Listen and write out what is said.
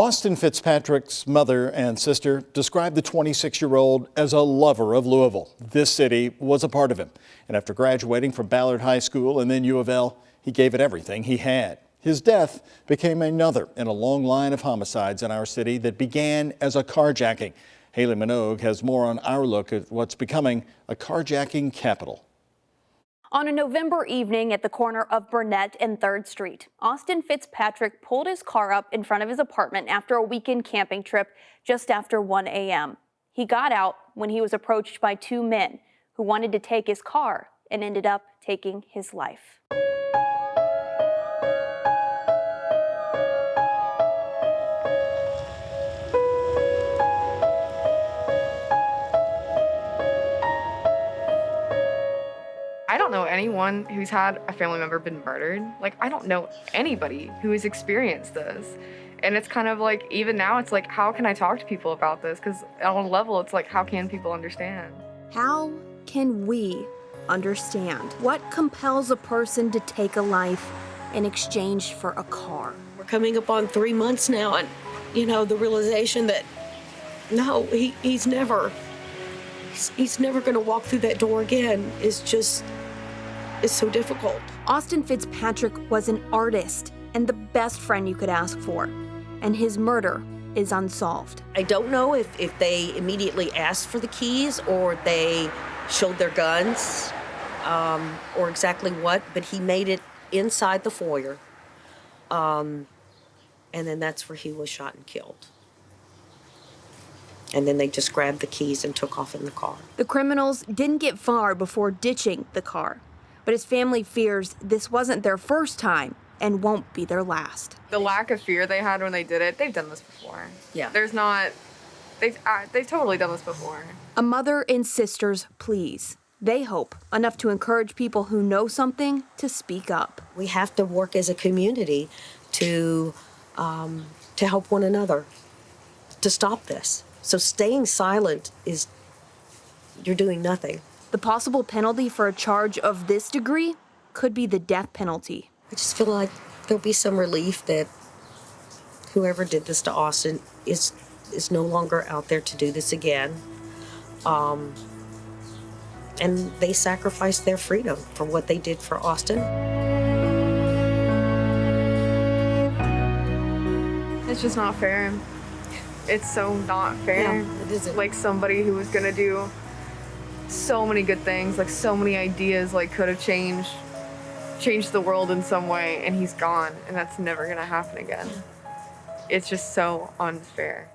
Austin Fitzpatrick's mother and sister described the 26-year-old as a lover of Louisville. This city was a part of him. And after graduating from Ballard High School and then U of L, he gave it everything he had. His death became another in a long line of homicides in our city that began as a carjacking. Haley Minogue has more on our look at what's becoming a carjacking capital. On a November evening at the corner of Burnett and 3rd Street, Austin Fitzpatrick pulled his car up in front of his apartment after a weekend camping trip just after 1 a.m. He got out when he was approached by two men who wanted to take his car and ended up taking his life. I don't know anyone who's had a family member been murdered. Like, I don't know anybody who has experienced this. And it's kind of like, even now, it's like, how can I talk to people about this? Because on a level, it's like, how can people understand? How can we understand? What compels a person to take a life in exchange for a car? We're coming up on 3 months now, and, you know, the realization that, no, he's never going to walk through that door again is just, it's so difficult. Austin Fitzpatrick was an artist and the best friend you could ask for, and his murder is unsolved. I don't know if they immediately asked for the keys or they showed their guns or exactly what, but he made it inside the foyer, and then that's where he was shot and killed. And then they just grabbed the keys and took off in the car. The criminals didn't get far before ditching the car, but his family fears this wasn't their first time and won't be their last. The lack of fear they had when they did it, they've done this before. Yeah. They've totally done this before. A mother and sister's pleas. They hope enough to encourage people who know something to speak up. We have to work as a community to help one another to stop this. So staying silent is, you're doing nothing. The possible penalty for a charge of this degree could be the death penalty. I just feel like there'll be some relief that whoever did this to Austin is no longer out there to do this again. And they sacrificed their freedom for what they did for Austin. It's just not fair. It's so not fair. Yeah, it isn't. Like, somebody who was gonna do so many good things, like so many ideas, like could have changed the world in some way, and he's gone, and that's never gonna happen again. It's just so unfair.